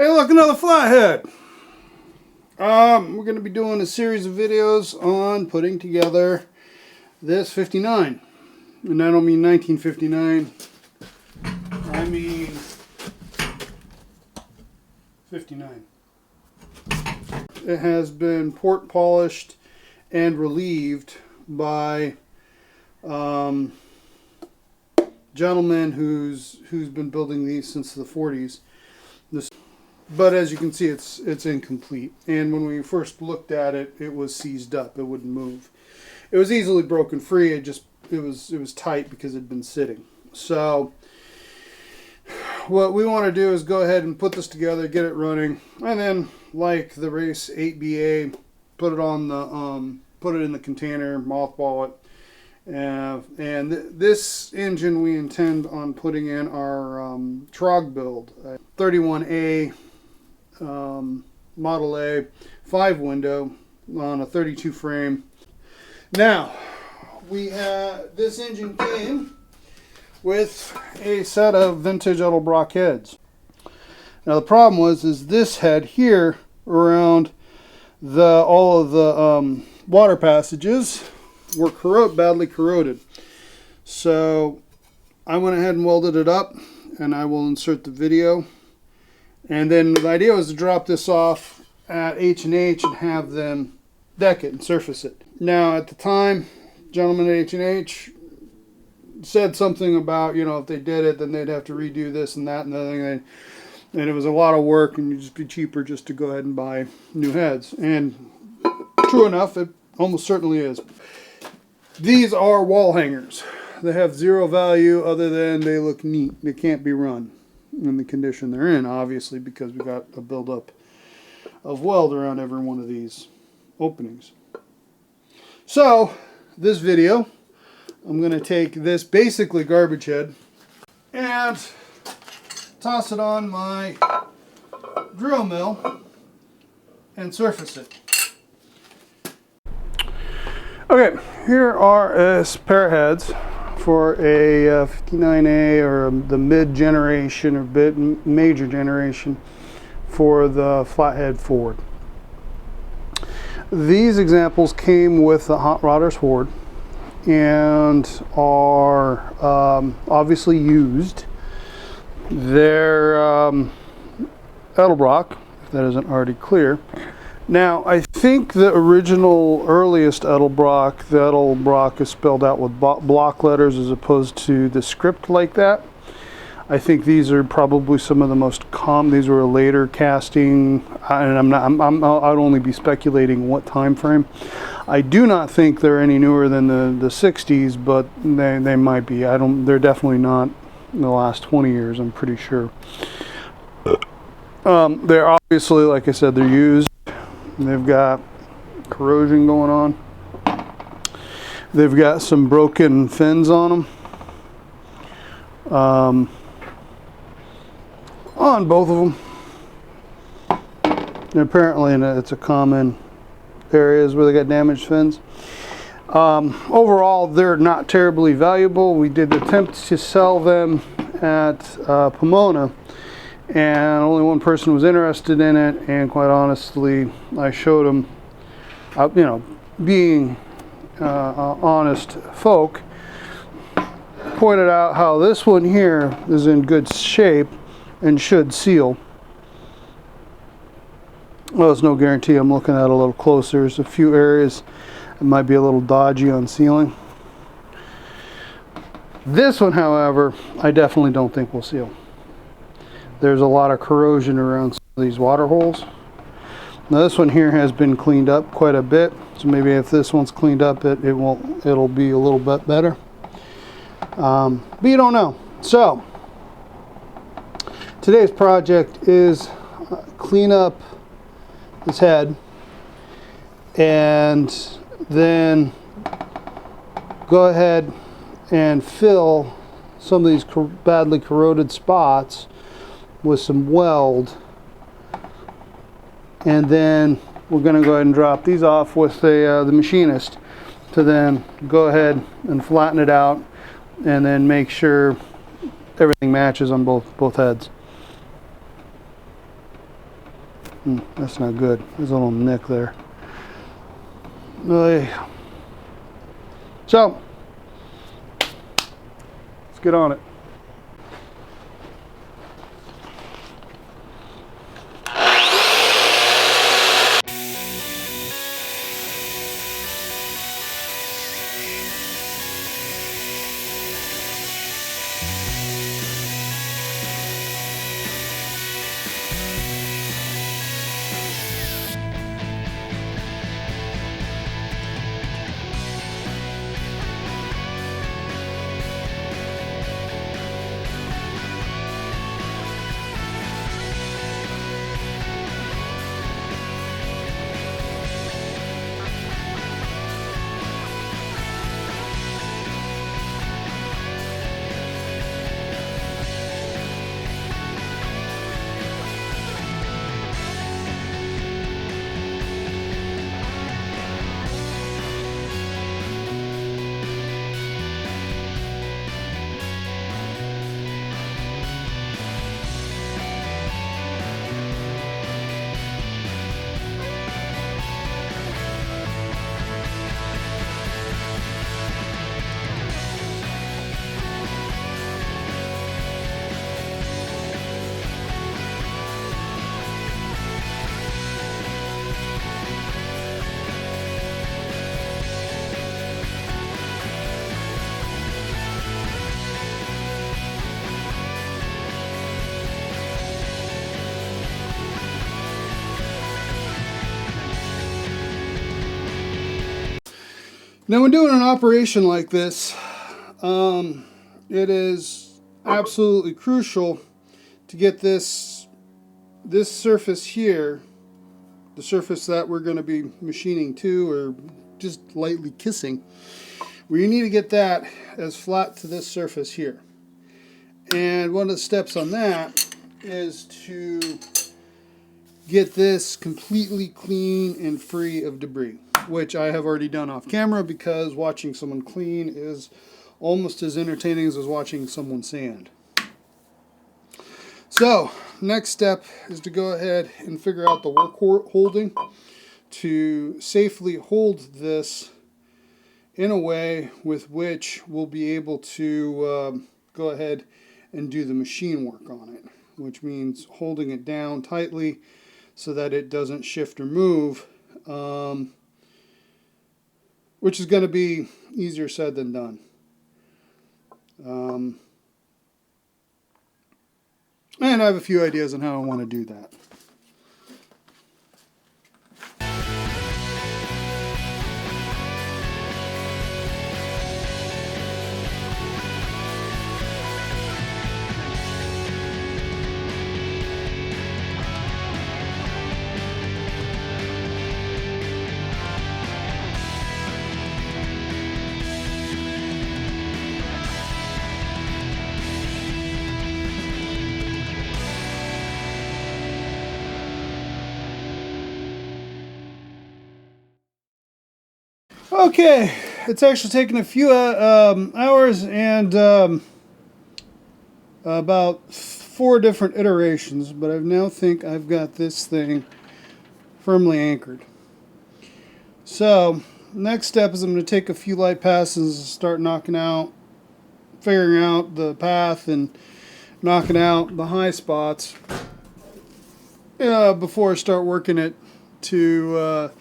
Hey, look, another flathead. We're going to be doing a series of videos on putting together this 59. And I don't mean 1959. I mean 59. It has been port polished and relieved by gentleman who's been building these since the 40s. But as you can see, it's incomplete. And when we first looked at it, it was seized up. It wouldn't move. It was easily broken free. It was tight because it had been sitting. So what we want to do is go ahead and put this together, get it running, and then, like the Race 8BA, put it on the put it in the container, mothball it. And this engine we intend on putting in our Trog build, 31A Model A 5-window on a 32 frame. Now, this engine came with a set of vintage Edelbrock heads. Now the problem is this head here around all of the water passages were badly corroded. So I went ahead and welded it up, and I will insert the video. And then the idea was to drop this off at H&H and have them deck it and surface it. Now at the time, gentlemen at H&H said something about, you know, if they did it, then they'd have to redo this and that and the other thing. And it was a lot of work, and it'd just be cheaper just to go ahead and buy new heads. And true enough, it almost certainly is. These are wall hangers. They have zero value other than they look neat. They can't be run in the condition they're in, obviously, because we got a buildup of weld around every one of these openings. So this video, I'm going to take this basically garbage head and toss it on my drill mill and surface it. Okay, here are a pair of heads for a 59A, or the mid-generation or major generation for the Flathead Ford. These examples came with the Hot Rodders Horde and are obviously used. They're Edelbrock, if that isn't already clear. Now, I think the original, earliest Edelbrock, the Edelbrock is spelled out with block letters as opposed to the script like that. I think these are probably some of the most common. These were a later casting, and I'd only be speculating what time frame. I do not think they're any newer than the 60s, but they might be. They're definitely not in the last 20 years, I'm pretty sure. They're obviously, like I said, they're used. They've got corrosion going on. They've got some broken fins on them. On both of them. And apparently it's a common areas where they got damaged fins. Overall, they're not terribly valuable. We did attempt to sell them at Pomona, and only one person was interested in it, and quite honestly, I showed them, you know, being honest folk, pointed out how this one here is in good shape and should seal. Well, there's no guarantee. I'm looking at it a little closer. There's a few areas that might be a little dodgy on sealing. This one, however, I definitely don't think will seal. There's a lot of corrosion around some of these water holes. Now this one here has been cleaned up quite a bit, so maybe if this one's cleaned up, it'll be a little bit better. But you don't know. So today's project is clean up this head and then go ahead and fill some of these badly corroded spots with some weld, and then we're going to go ahead and drop these off with the machinist to then go ahead and flatten it out and then make sure everything matches on both heads. That's not good. There's a little nick there. So, let's get on it. Now, when doing an operation like this, it is absolutely crucial to get this surface here, the surface that we're going to be machining to or just lightly kissing, we need to get that as flat to this surface here. And one of the steps on that is to get this completely clean and free of debris, which I have already done off camera because watching someone clean is almost as entertaining as watching someone sand. So, next step is to go ahead and figure out the work holding to safely hold this in a way with which we'll be able to go ahead and do the machine work on it, which means holding it down tightly so that it doesn't shift or move, which is going to be easier said than done. And I have a few ideas on how I want to do that. Okay, it's actually taken a few hours and about 4 different iterations, but I now think I've got this thing firmly anchored. So, next step is I'm going to take a few light passes and start figuring out the path and knocking out the high spots before I start working it to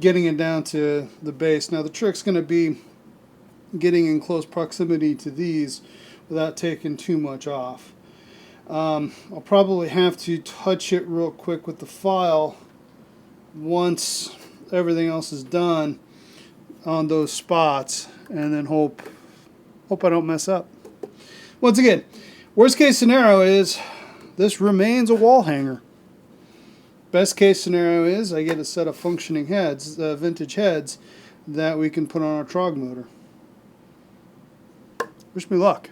getting it down to the base. Now the trick's going to be getting in close proximity to these without taking too much off. I'll probably have to touch it real quick with the file once everything else is done on those spots, and then hope I don't mess up. Once again, worst case scenario is this remains a wall hanger. Best case scenario is I get a set of functioning heads, vintage heads, that we can put on our trog motor. Wish me luck.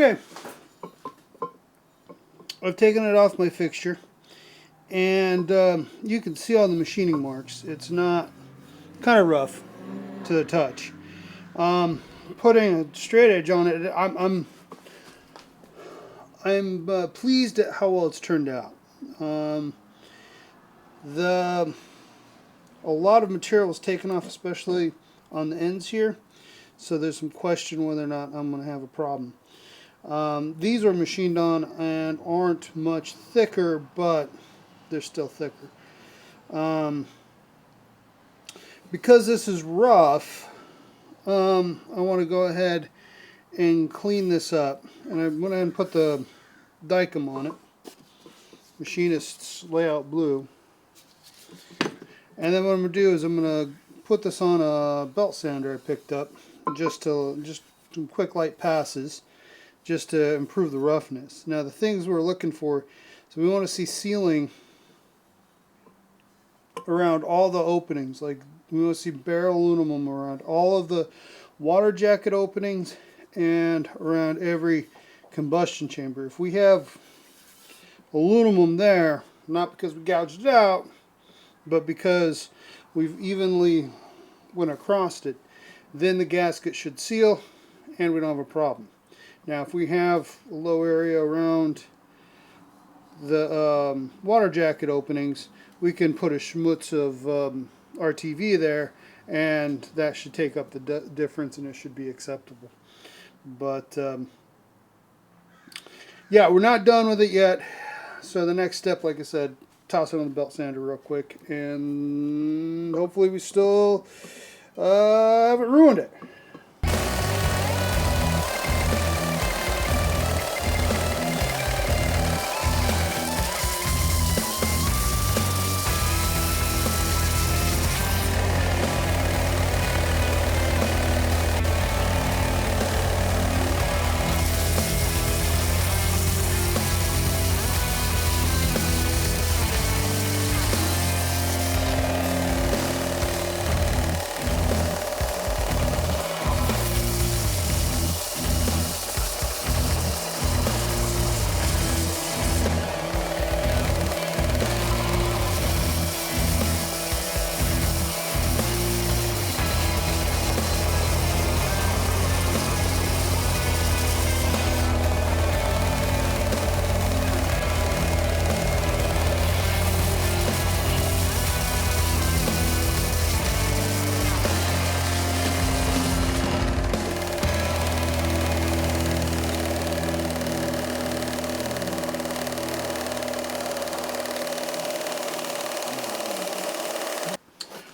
Okay, I've taken it off my fixture, and you can see all the machining marks. It's not kind of rough to the touch. Putting a straight edge on it, I'm pleased at how well it's turned out. A lot of material was taken off, especially on the ends here, so there's some question whether or not I'm going to have a problem. These are machined on and aren't much thicker, but they're still thicker. Because this is rough, I want to go ahead and clean this up. And I went ahead and put the Dykem on it, Machinist's Layout Blue. And then what I'm going to do is I'm going to put this on a belt sander I picked up, just some quick light passes, just to improve the roughness. Now the things we're looking for, so we want to see sealing around all the openings. Like we want to see bare aluminum around all of the water jacket openings and around every combustion chamber. If we have aluminum there, not because we gouged it out, but because we've evenly went across it, then the gasket should seal and we don't have a problem. Now if we have a low area around the water jacket openings, we can put a schmutz of RTV there, and that should take up the difference and it should be acceptable. But yeah, we're not done with it yet. So the next step, like I said, toss it on the belt sander real quick, and hopefully we still haven't ruined it.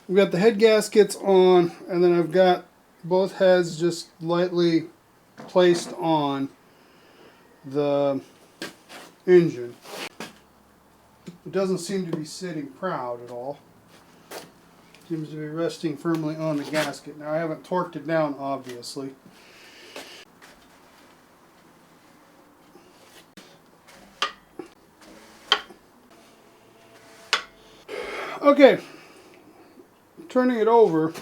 We've got the head gaskets on, and then I've got both heads just lightly placed on the engine. It doesn't seem to be sitting proud at all. Seems to be resting firmly on the gasket. Now I haven't torqued it down, obviously. Okay. Turning it over,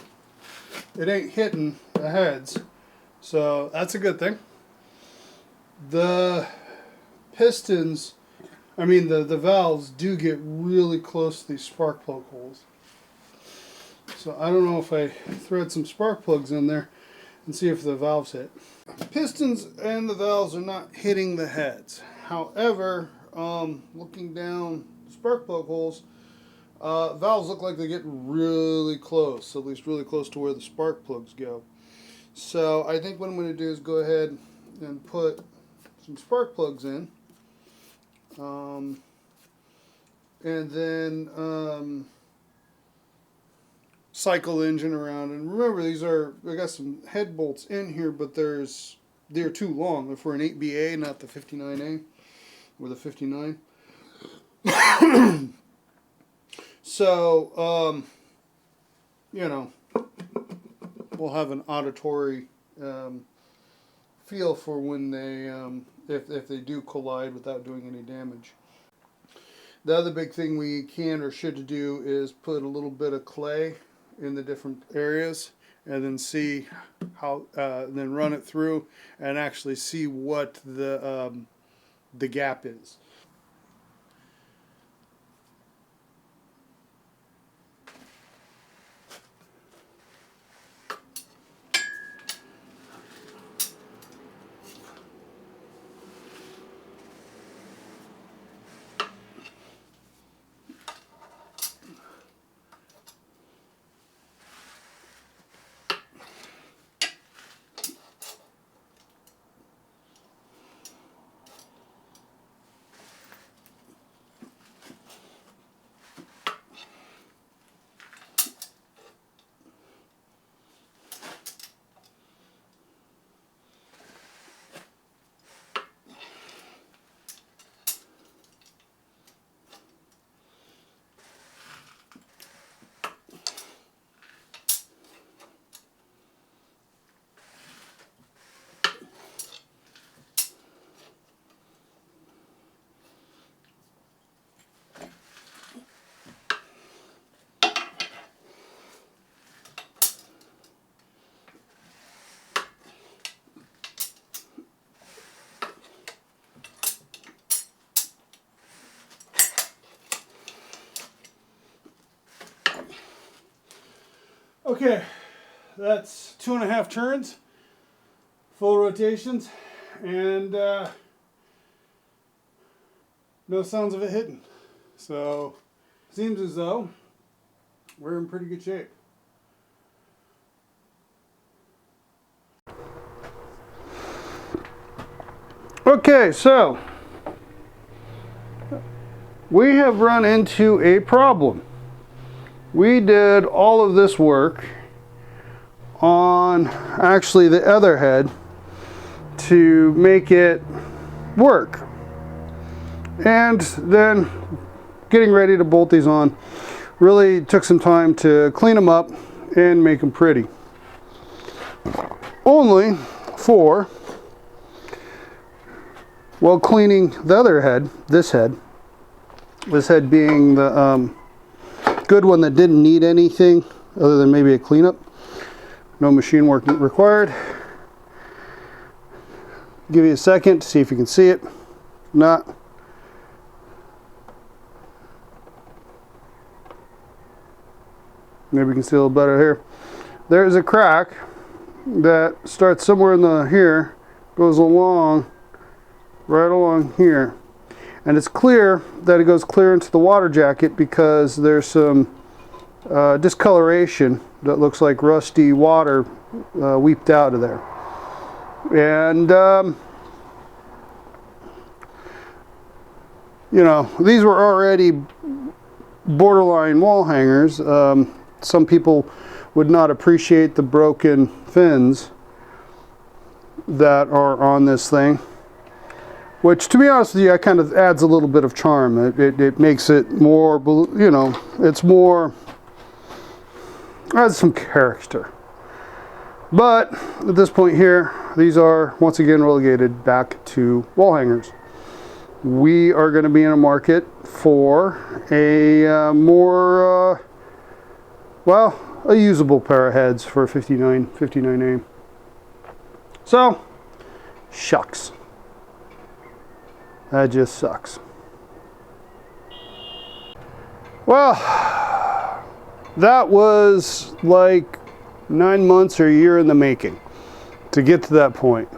it ain't hitting the heads, so that's a good thing. The pistons, the valves do get really close to these spark plug holes. So I don't know if I thread some spark plugs in there and see if the valves hit. The pistons and the valves are not hitting the heads. However, looking down spark plug holes, valves look like they get really close, at least really close to where the spark plugs go. So I think what I'm going to do is go ahead and put some spark plugs in, and then cycle the engine around. And remember, I got some head bolts in here, but they're too long. They're for an 8BA, not the 59A or the 59. So, we'll have an auditory feel for when they, if they do collide without doing any damage. The other big thing we can or should do is put a little bit of clay in the different areas and then see how, then run it through and actually see what the gap is. Okay, that's 2.5 turns, full rotations, and no sounds of it hitting. So, seems as though we're in pretty good shape. Okay, so we have run into a problem. We did all of this work on actually the other head to make it work. And then getting ready to bolt these on really took some time to clean them up and make them pretty. Only for, well, cleaning the other head, this head being the good one that didn't need anything other than maybe a cleanup. No machine work required. Give you a second to see if you can see it. If not, maybe you can see a little better here. There's a crack that starts somewhere in the here, goes along, right along here. And it's clear that it goes clear into the water jacket because there's some discoloration that looks like rusty water weeped out of there. And you know, these were already borderline wall hangers. Some people would not appreciate the broken fins that are on this thing, which, to be honest with you, kind of adds a little bit of charm. It makes it more, you know, it's more, adds some character. But at this point here, these are once again relegated back to wall hangers. We are going to be in a market for a more, well, a usable pair of heads for 59A. So, shucks. That just sucks. Well, that was like 9 months or a year in the making to get to that point.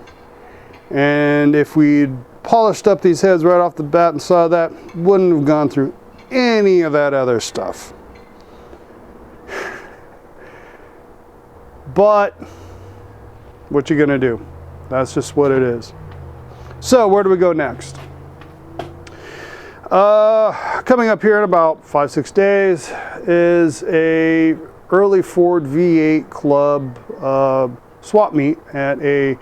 And if we'd polished up these heads right off the bat and saw that, wouldn't have gone through any of that other stuff. But what you gonna do? That's just what it is. So where do we go next? Coming up here in about 5-6 days is a early Ford V8 Club swap meet at a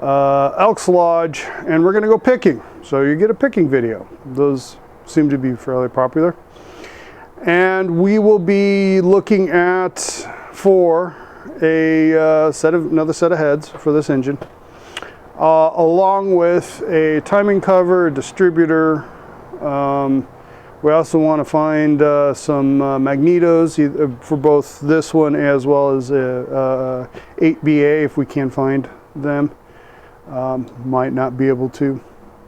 Elks Lodge, and we're going to go picking. So you get a picking video. Those seem to be fairly popular. And we will be looking at for a another set of heads for this engine, along with a timing cover, a distributor. We also want to find some magnetos for both this one as well as a 8BA if we can find them. Might not be able to,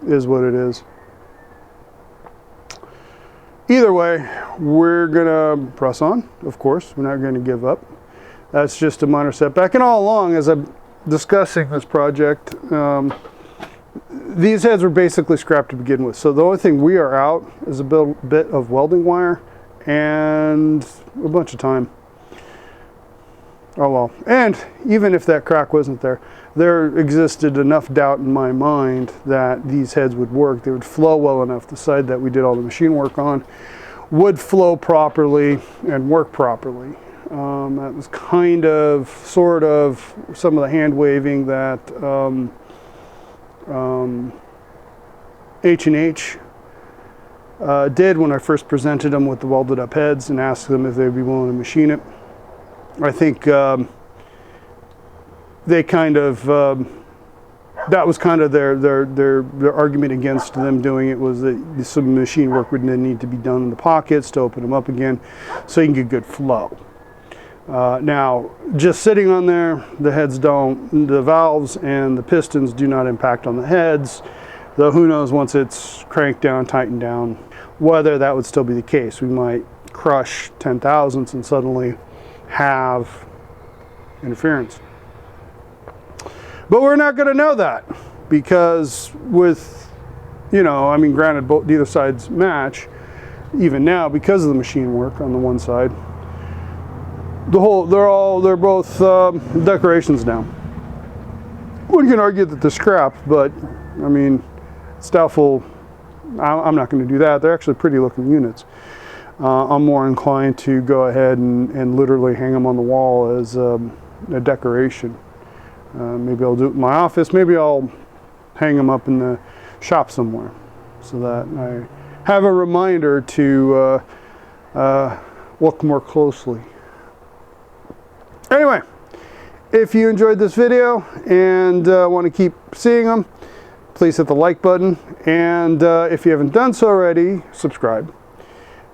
is what it is. Either way, we're gonna press on, of course. We're not gonna give up. That's just a minor setback. And all along, as I'm discussing this project, these heads were basically scrapped to begin with. So the only thing we are out is a bit of welding wire and a bunch of time. Oh well. And even if that crack wasn't there, there existed enough doubt in my mind that these heads would work. They would flow well enough. The side that we did all the machine work on would flow properly and work properly. That was kind of, sort of, some of the hand waving that H&H did when I first presented them with the welded up heads and asked them if they'd be willing to machine it. I think they kind of, that was kind of their argument against them doing it, was that some machine work would need to be done in the pockets to open them up again so you can get good flow. Now, just sitting on there, the heads don't, the valves and the pistons do not impact on the heads, though who knows once it's cranked down, tightened down, whether that would still be the case. We might crush 10 thousandths and suddenly have interference. But we're not going to know that, because with, you know, I mean, granted, both either sides match, even now, because of the machine work on the one side. They're both decorations now. One can argue that they're scrap, but I mean, it's doubtful. I'm not going to do that. They're actually pretty looking units. I'm more inclined to go ahead and literally hang them on the wall as a decoration. Maybe I'll do it in my office. Maybe I'll hang them up in the shop somewhere so that I have a reminder to look more closely. Anyway, if you enjoyed this video and want to keep seeing them, please hit the like button, and if you haven't done so already, subscribe.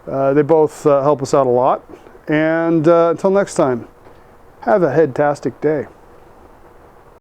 They both help us out a lot, and until next time, have a head-tastic day.